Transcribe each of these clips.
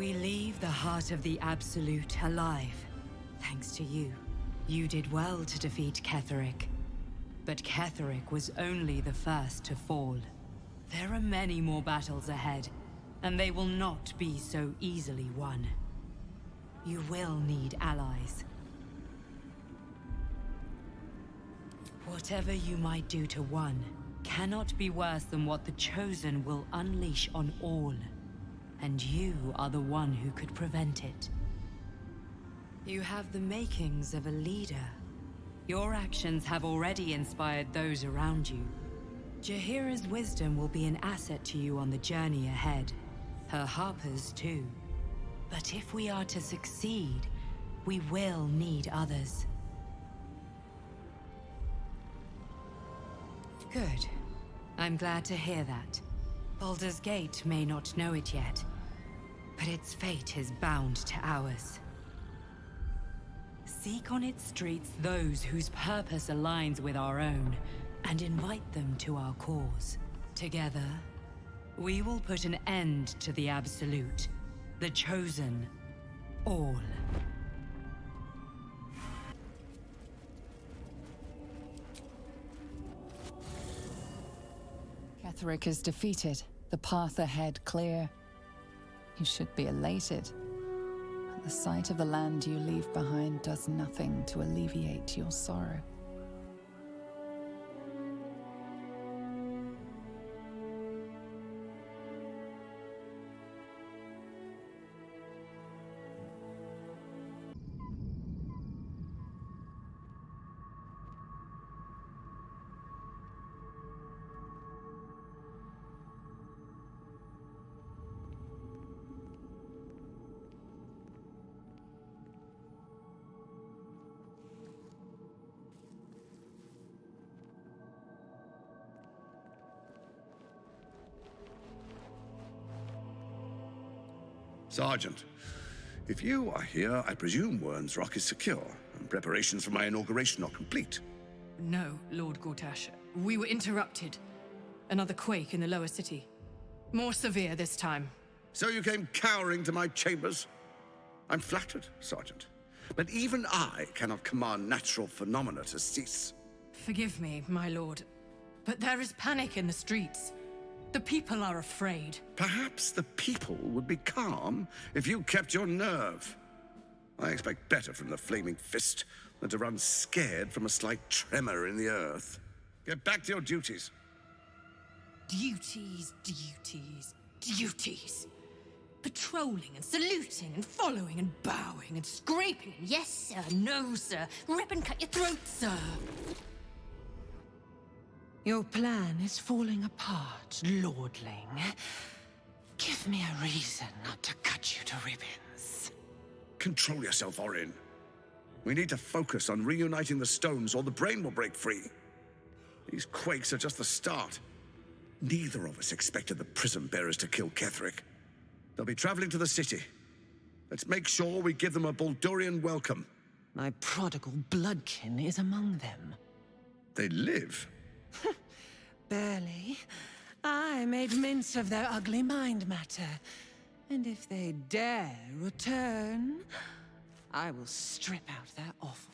We leave the heart of the Absolute alive. Thanks to you. You did well to defeat Ketheric. But Ketheric was only the first to fall. There are many more battles ahead, and they will not be so easily won. You will need allies. Whatever you might do to one cannot be worse than what the Chosen will unleash on all. And you are the one who could prevent it. You have the makings of a leader. Your actions have already inspired those around you. Jaheira's wisdom will be an asset to you on the journey ahead. Her harpers too. But if we are to succeed, we will need others. Good. I'm glad to hear that. Baldur's Gate may not know it yet, but its fate is bound to ours. Seek on its streets those whose purpose aligns with our own, and invite them to our cause. Together, we will put an end to the Absolute, the Chosen, all. Ketheric is defeated, the path ahead clear. You should be elated. But the sight of the land you leave behind does nothing to alleviate your sorrow. Sergeant, if you are here, I presume Wern's Rock is secure, and preparations for my inauguration are complete. No, Lord Gortash. We were interrupted. Another quake in the lower city. More severe this time. So you came cowering to my chambers? I'm flattered, Sergeant. But even I cannot command natural phenomena to cease. Forgive me, my lord, but there is panic in the streets. The people are afraid. Perhaps the people would be calm if you kept your nerve. I expect better from the Flaming Fist than to run scared from a slight tremor in the earth. Get back to your duties. Duties, duties, duties. Patrolling and saluting and following and bowing and scraping. Yes, sir. No, sir. Rip and cut your throat, sir. Your plan is falling apart, lordling. Give me a reason not to cut you to ribbons. Control yourself, Orin. We need to focus on reuniting the stones or the brain will break free. These quakes are just the start. Neither of us expected the Prism Bearers to kill Ketheric. They'll be traveling to the city. Let's make sure we give them a Baldurian welcome. My prodigal bloodkin is among them. They live? Barely. I made mince of their ugly mind matter. And if they dare return, I will strip out their offal.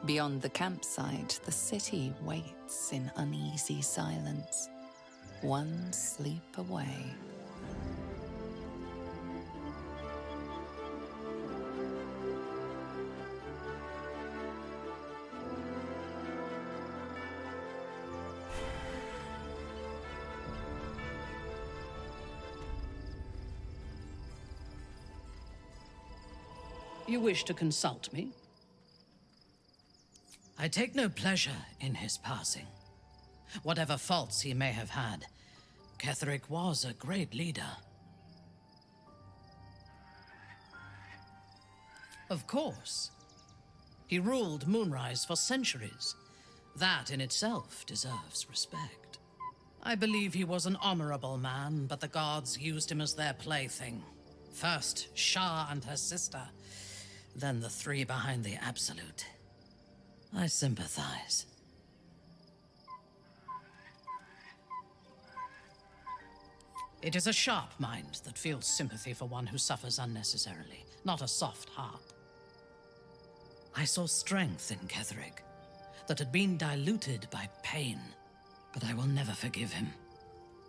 Beyond the campsite, the city waits in uneasy silence, one sleep away. You wish to consult me? I take no pleasure in his passing. Whatever faults he may have had, Ketheric was a great leader. Of course. He ruled Moonrise for centuries. That in itself deserves respect. I believe he was an honorable man, but the gods used him as their plaything. First, Shah and her sister, then the three behind the Absolute. I sympathize. It is a sharp mind that feels sympathy for one who suffers unnecessarily, not a soft heart. I saw strength in Ketheric that had been diluted by pain, but I will never forgive him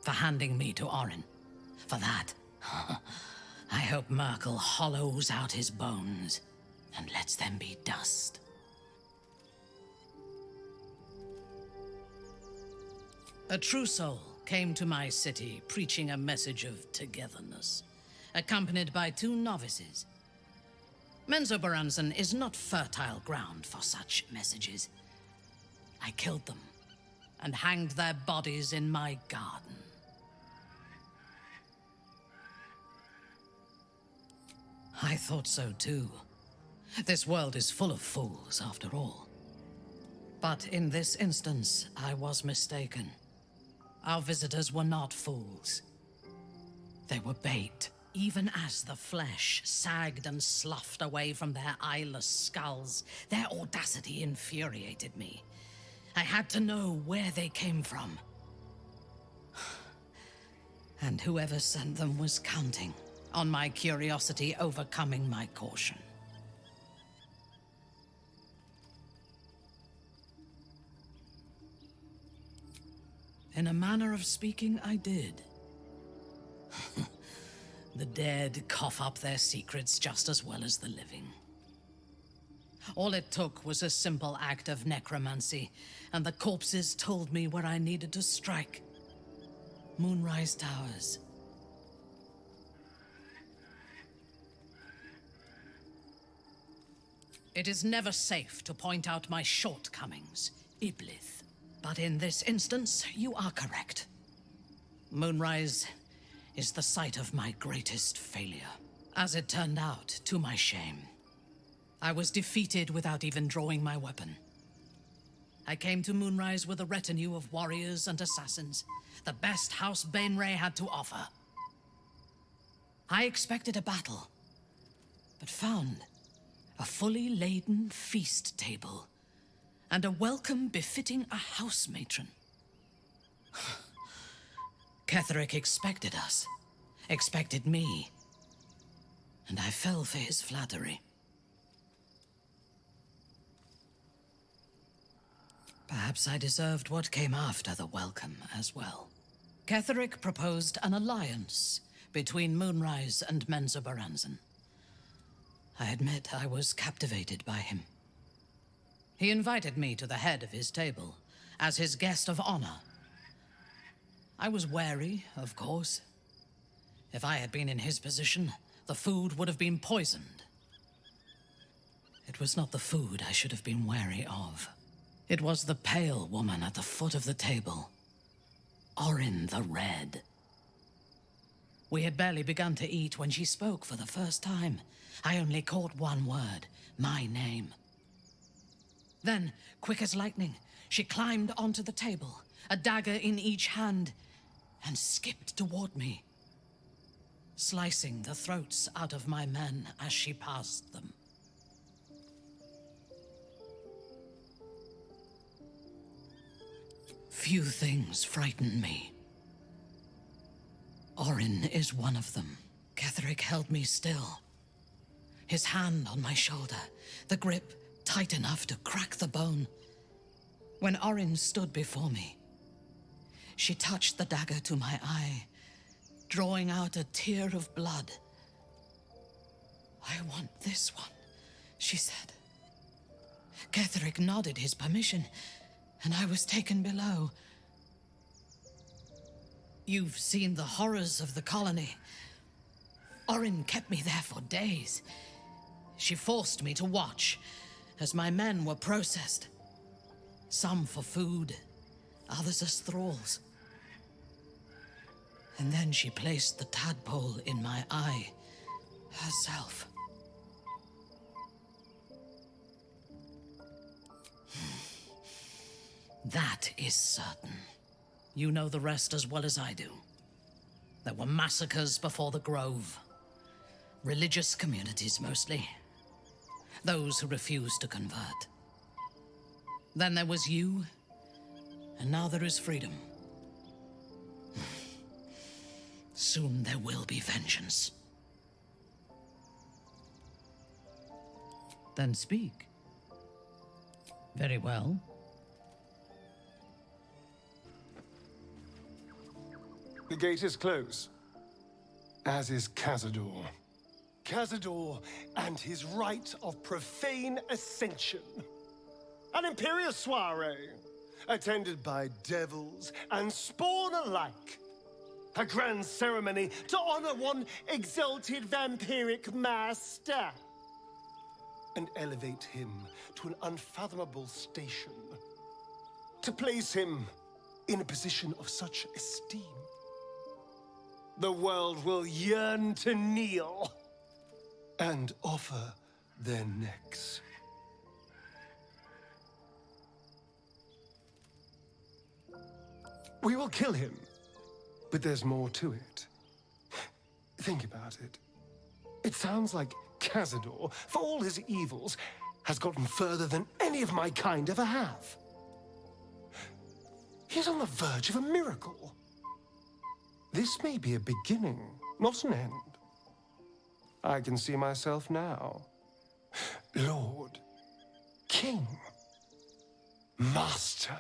for handing me to Orin. For that, I hope Merkel hollows out his bones and lets them be dust. A true soul came to my city preaching a message of togetherness, accompanied by 2 novices. Menzoberranzan is not fertile ground for such messages. I killed them and hanged their bodies in my garden. I thought so too. This world is full of fools, after all. But in this instance, I was mistaken. Our visitors were not fools. They were bait. Even as the flesh sagged and sloughed away from their eyeless skulls, their audacity infuriated me. I had to know where they came from. And whoever sent them was counting on my curiosity overcoming my caution. In a manner of speaking, I did. The dead cough up their secrets just as well as the living. All it took was a simple act of necromancy, and the corpses told me where I needed to strike. Moonrise Towers. It is never safe to point out my shortcomings, Iblith. But in this instance, you are correct. Moonrise is the site of my greatest failure. As it turned out, to my shame, I was defeated without even drawing my weapon. I came to Moonrise with a retinue of warriors and assassins, the best House Bainray had to offer. I expected a battle, but found a fully laden feast table and a welcome befitting a house matron. Ketheric expected us, expected me, and I fell for his flattery. Perhaps I deserved what came after the welcome as well. Ketheric proposed an alliance between Moonrise and Menzoberranzan. I admit I was captivated by him. He invited me to the head of his table as his guest of honor. I was wary, of course. If I had been in his position, the food would have been poisoned. It was not the food I should have been wary of. It was the pale woman at the foot of the table. Orin the Red. We had barely begun to eat when she spoke for the first time. I only caught one word, my name. Then, quick as lightning, she climbed onto the table, a dagger in each hand, and skipped toward me, slicing the throats out of my men as she passed them. Few things frighten me. Orin is one of them. Ketheric held me still, his hand on my shoulder, the grip tight enough to crack the bone. When Orin stood before me, she touched the dagger to my eye, drawing out a tear of blood. "I want this one," she said. Ketheric nodded his permission, and I was taken below. You've seen the horrors of the colony. Orin kept me there for days. She forced me to watch as my men were processed, Some for food, others as thralls. And then she placed the tadpole in my eye herself. That is certain. You know the rest as well as I do. There were massacres before the Grove. Religious communities, mostly. Those who refused to convert. Then there was you, and now there is freedom. Soon there will be vengeance. Then speak. Very well. The gate is closed, as is Cazador. Cazador and his rite of profane ascension. An imperial soiree, attended by devils and spawn alike. A grand ceremony to honor one exalted vampiric master. And elevate him to an unfathomable station. To place him in a position of such esteem. The world will yearn to kneel and offer their necks. We will kill him, but there's more to it. Think about it. It sounds like Cazador, for all his evils, has gotten further than any of my kind ever have. He's on the verge of a miracle. This may be a beginning, not an end. I can see myself now. Lord, King, Master.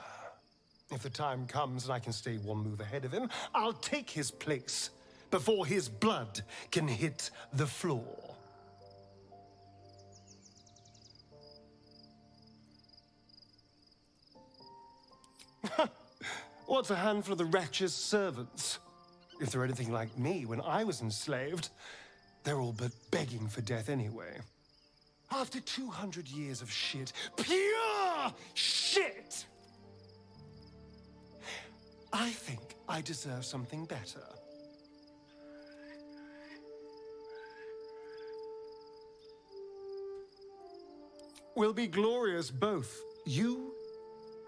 If the time comes and I can stay one move ahead of him, I'll take his place before his blood can hit the floor. What's a handful of the wretch's servants? If they're anything like me when I was enslaved, they're all but begging for death anyway. After 200 years of shit, pure shit! I think I deserve something better. We'll be glorious both, you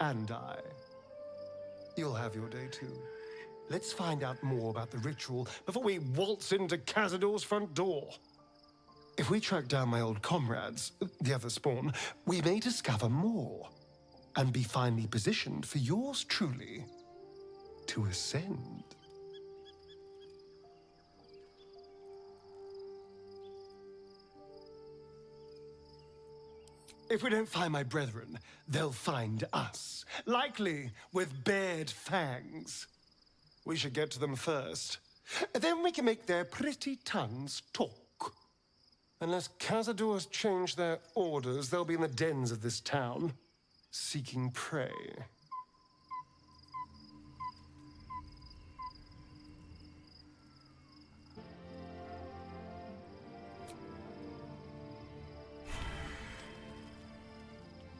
and I. You'll have your day too. Let's find out more about the ritual before we waltz into Cazador's front door. If we track down my old comrades, the other spawn, we may discover more and be finally positioned for yours truly to ascend. If we don't find my brethren, they'll find us, likely with bared fangs. We should get to them first. Then we can make their pretty tongues talk. Unless Cazador's changed their orders, they'll be in the dens of this town, seeking prey.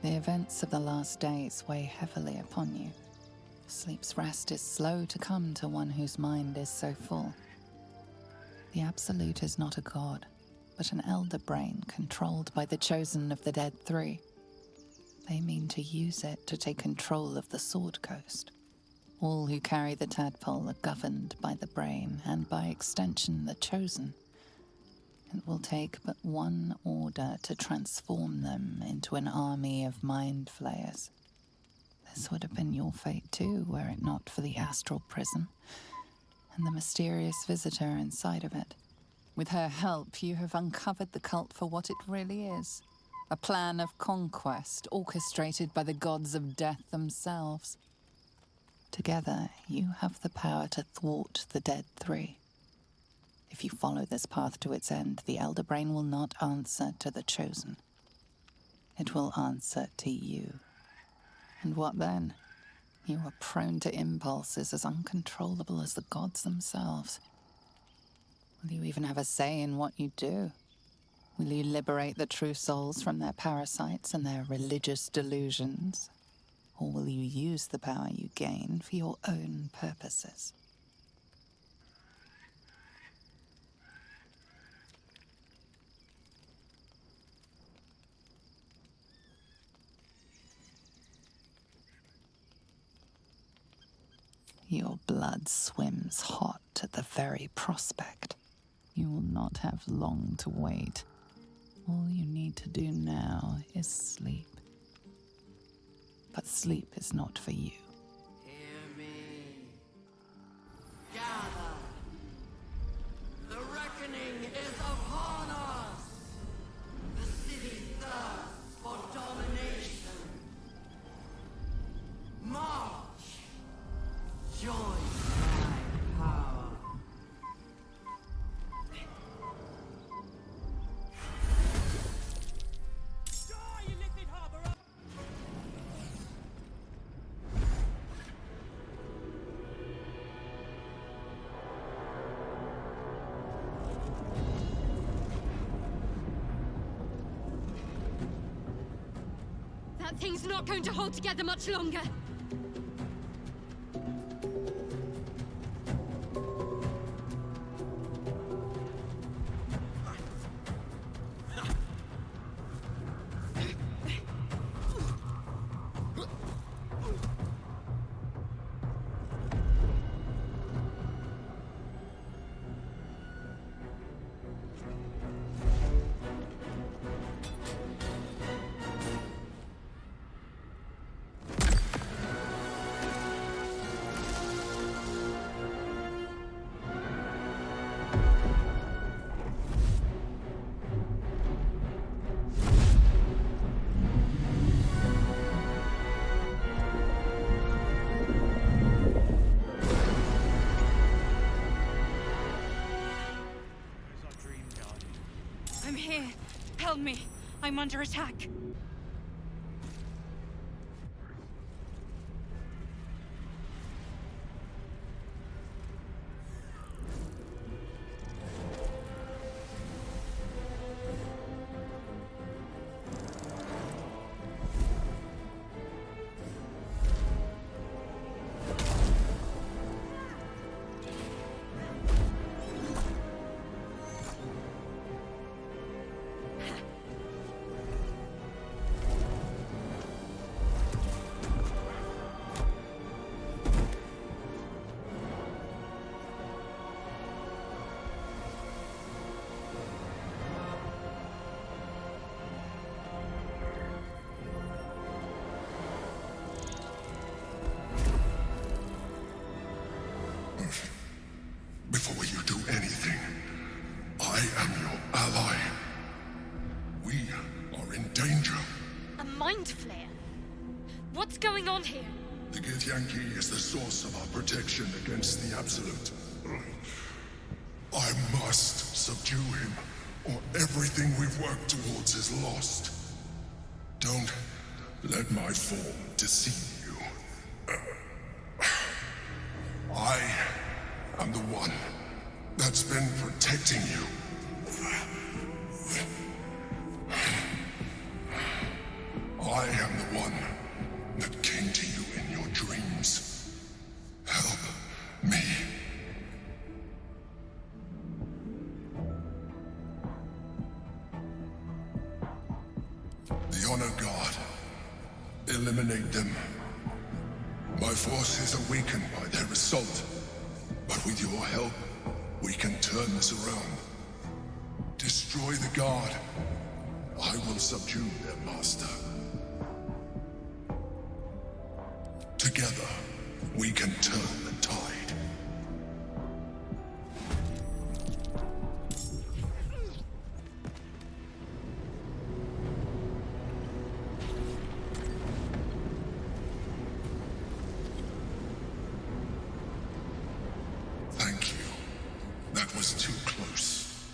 The events of the last days weigh heavily upon you. Sleep's rest is slow to come to one whose mind is so full. The Absolute is not a god, but an elder brain controlled by the chosen of the Dead Three. They mean to use it to take control of the Sword Coast. All who carry the tadpole are governed by the brain, and by extension the chosen. It will take but one order to transform them into an army of mind flayers. This would have been your fate too, were it not for the astral prison and the mysterious visitor inside of it. With her help, you have uncovered the cult for what it really is. A plan of conquest orchestrated by the gods of death themselves. Together, you have the power to thwart the Dead Three. If you follow this path to its end, the Elder Brain will not answer to the Chosen. It will answer to you. And what then? You are prone to impulses as uncontrollable as the gods themselves. Will you even have a say in what you do? Will you liberate the true souls from their parasites and their religious delusions? Or will you use the power you gain for your own purposes? Your blood swims hot at the very prospect. You will not have long to wait. All you need to do now is sleep. But sleep is not for you. Hear me. Gather. The reckoning is upon us. The city thirsts for domination. March. Join my power. That thing's not going to hold together much longer. I'm here. Help me. I'm under attack. Before you do anything, I am your ally. We are in danger. A mind flare? What's going on here? The Githyanki is the source of our protection against the Absolute. I must subdue him, or everything we've worked towards is lost. Don't let my form deceive you. I am the one that's been protecting you. I am the one that came to you in your dreams. Help me. The Honor God. Eliminate them. My forces are weakened by their assault. But with your help, we can turn this around. Destroy the Guard. I will subdue their master. Together, we can turn the tide. Thank you. That was too close.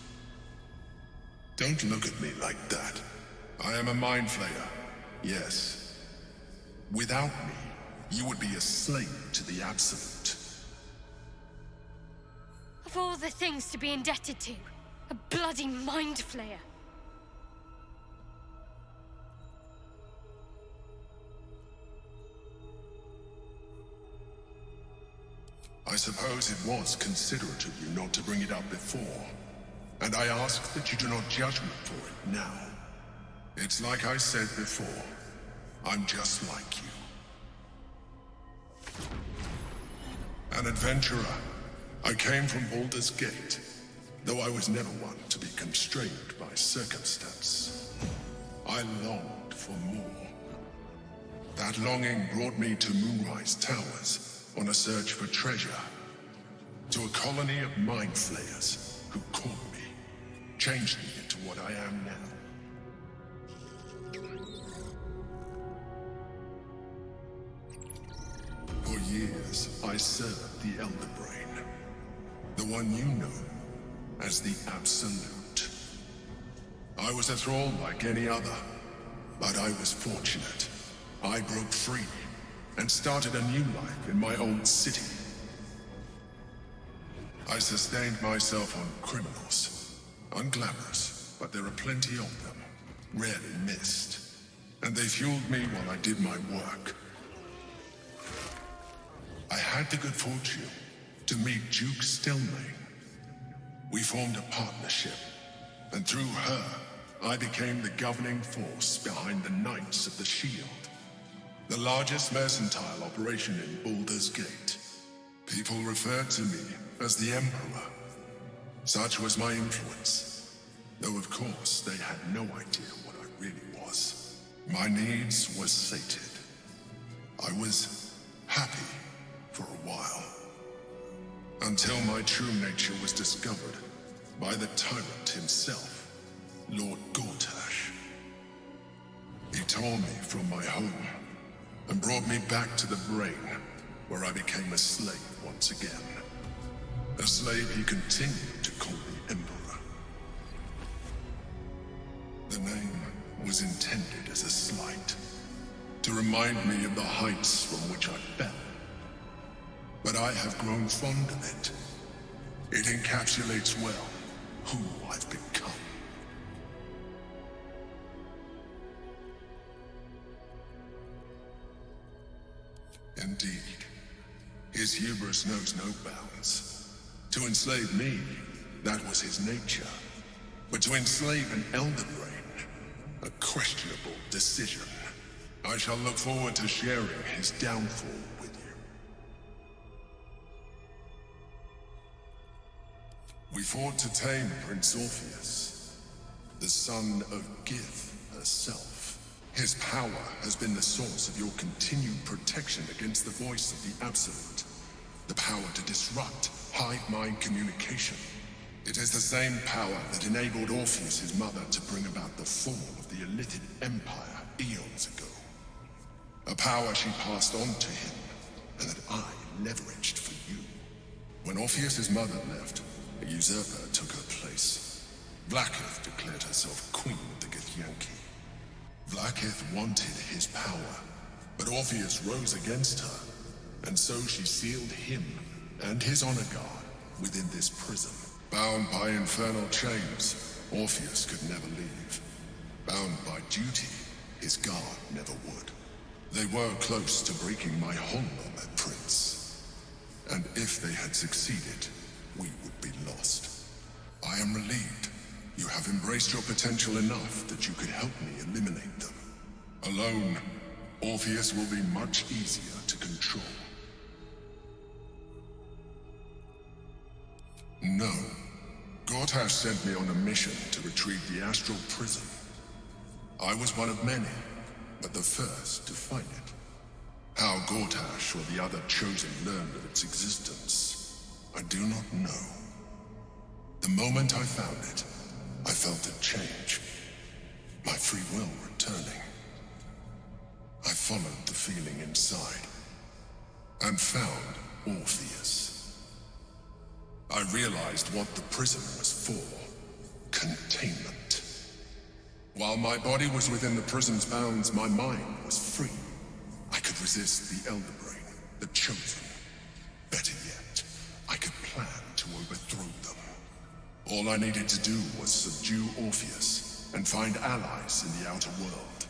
Don't look at me like that. I am a mind flayer. Yes. Without me, you would be a slave to the Absolute. Of all the things to be indebted to, a bloody mind flayer. I suppose it was considerate of you not to bring it up before, and I ask that you do not judge me for it now. It's like I said before, I'm just like you. An adventurer, I came from Baldur's Gate, though I was never one to be constrained by circumstance. I longed for more. That longing brought me to Moonrise Towers on a search for treasure, to a colony of mind flayers who caught me, changed me into what I am now. For years, I served the Elder Brain, the one you know as the Absolute. I was a thrall like any other, but I was fortunate. I broke free and started a new life in my own city. I sustained myself on criminals, unglamorous, but there are plenty of them, rarely missed, and they fueled me while I did my work. I had the good fortune to meet Duke Stelmane. We formed a partnership, and through her, I became the governing force behind the Knights of the Shield, the largest mercantile operation in Baldur's Gate. People referred to me as the Emperor. Such was my influence, though of course they had no idea what I really was. My needs were sated. I was happy for a while, until my true nature was discovered by the tyrant himself, Lord Gortash. He tore me from my home and brought me back to the Brain, where I became a slave once again. A slave he continued to call the Emperor. The name was intended as a slight, to remind me of the heights from which I fell. But I have grown fond of it. It encapsulates well who I've become. Indeed, his hubris knows no bounds. To enslave me, that was his nature. But to enslave an Elder Brain, a questionable decision. I shall look forward to sharing his downfall with you. We fought to tame Prince Orpheus, the son of Gith herself. His power has been the source of your continued protection against the voice of the Absolute. The power to disrupt hive mind communication. It is the same power that enabled Orpheus, his mother, to bring about the fall of the Illithid Empire eons ago. A power she passed on to him, and that I leveraged for you. When Orpheus's mother left, a usurper took her place. Vlaakith declared herself queen of the Githyanki. Vlaakith wanted his power, but Orpheus rose against her, and so she sealed him and his honor guard within this prison. Bound by infernal chains, Orpheus could never leave. Bound by duty, his guard never would. They were close to breaking my hold on that prince. And if they had succeeded, we would be lost. I am relieved. You have embraced your potential enough that you could help me eliminate them. Alone, Orpheus will be much easier to control. No. Gortash sent me on a mission to retrieve the astral prison. I was one of many, but the first to find it. How Gortash or the other chosen learned of its existence, I do not know. The moment I found it, I felt it change. My free will returning. I followed the feeling inside, and found Orpheus. I realized what the prison was for. Containment. While my body was within the prison's bounds, my mind was free. I could resist the Elder Brain, the Chosen. Better yet, I could plan to overthrow them. All I needed to do was subdue Orpheus and find allies in the outer world.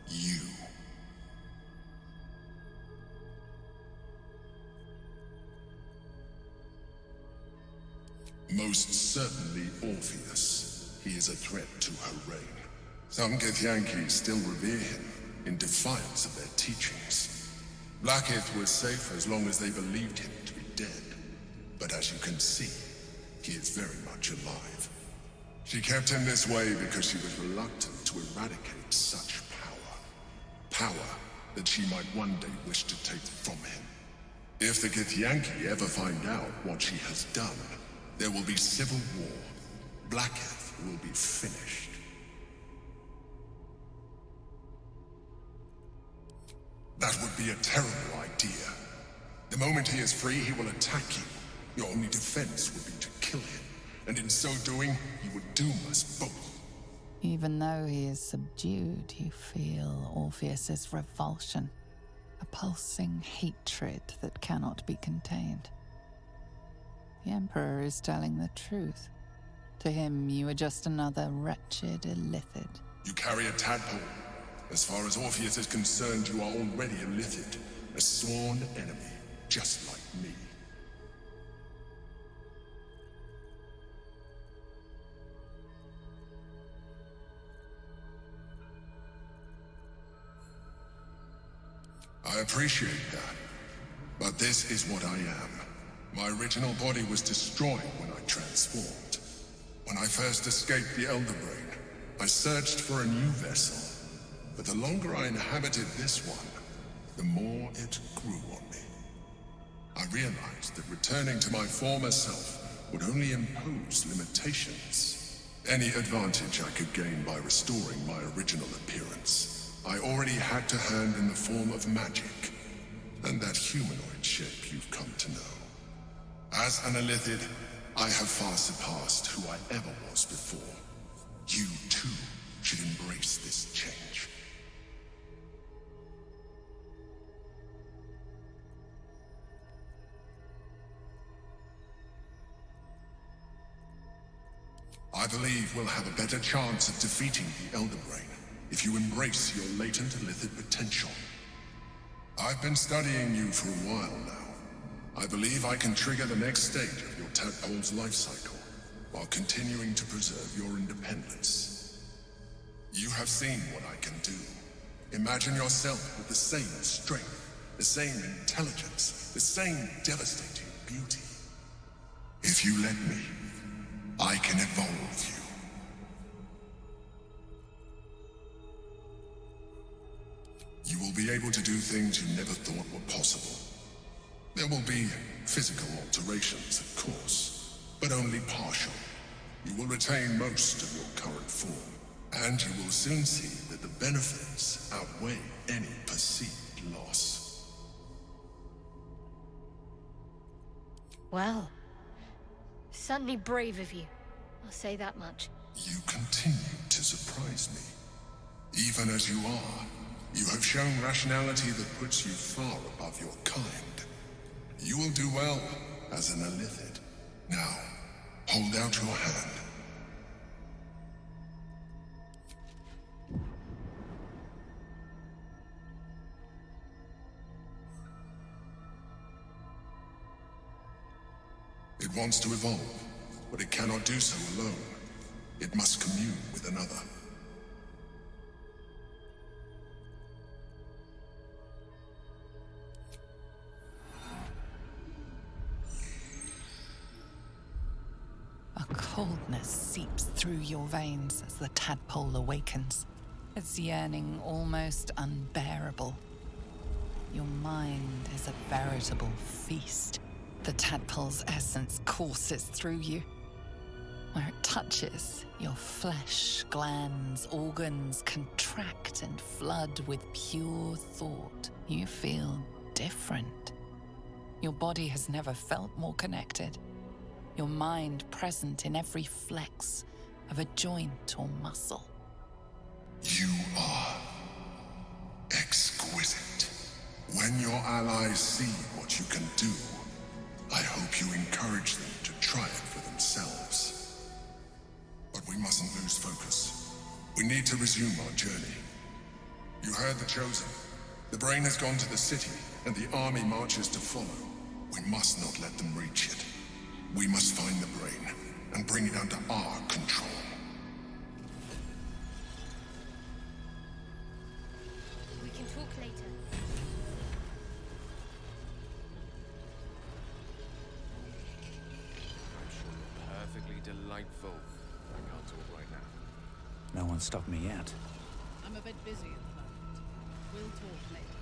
You. Most certainly Orpheus. He is a threat to her reign. Some Githyanki still revere him, in defiance of their teachings. Blackith was safe as long as they believed him to be dead. But as you can see, he is very much alive. She kept him this way because she was reluctant to eradicate such power. Power that she might one day wish to take from him. If the Githyanki ever find out what she has done, there will be civil war. Blackith will be finished. That would be a terrible idea. The moment he is free, he will attack you. Your only defense would be to kill him, and in so doing, he would doom us both. Even though he is subdued, you feel Orpheus's revulsion, a pulsing hatred that cannot be contained. The Emperor is telling the truth. To him, you are just another wretched illithid. You carry a tadpole. As far as Orpheus is concerned, you are already a illithid, a sworn enemy, just like me. I appreciate that, but this is what I am. My original body was destroyed when I transformed. When I first escaped the Elder Brain, I searched for a new vessel. But the longer I inhabited this one, the more it grew on me. I realized that returning to my former self would only impose limitations. Any advantage I could gain by restoring my original appearance, I already had to hand in the form of magic, and that humanoid shape you've come to know. As an illithid, I have far surpassed who I ever was before. You, too, should embrace this change. I believe we'll have a better chance of defeating the Elder Brain if you embrace your latent illithid potential. I've been studying you for a while now. I believe I can trigger the next stage of your tadpole's life cycle, while continuing to preserve your independence. You have seen what I can do. Imagine yourself with the same strength, the same intelligence, the same devastating beauty. If you let me, I can evolve you. You will be able to do things you never thought were possible. There will be physical alterations, of course, but only partial. You will retain most of your current form, and you will soon see that the benefits outweigh any perceived loss. Well, certainly brave of you. I'll say that much. You continue to surprise me. Even as you are, you have shown rationality that puts you far above your kind. You will do well as an illithid. Now, hold out your hand. It wants to evolve, but it cannot do so alone. It must commune with another. A coldness seeps through your veins as the tadpole awakens, its yearning almost unbearable. Your mind is a veritable feast. The tadpole's essence courses through you. Where it touches, your flesh, glands, organs contract and flood with pure thought. You feel different. Your body has never felt more connected. Your mind present in every flex of a joint or muscle. You are exquisite. When your allies see what you can do, I hope you encourage them to try it for themselves. But we mustn't lose focus. We need to resume our journey. You heard the Chosen. The Brain has gone to the city, and the army marches to follow. We must not let them reach it. We must find the brain and bring it under our control. We can talk later. I'm sure you're perfectly delightful. I can't talk right now. No one stopped me yet. I'm a bit busy at the moment. We'll talk later.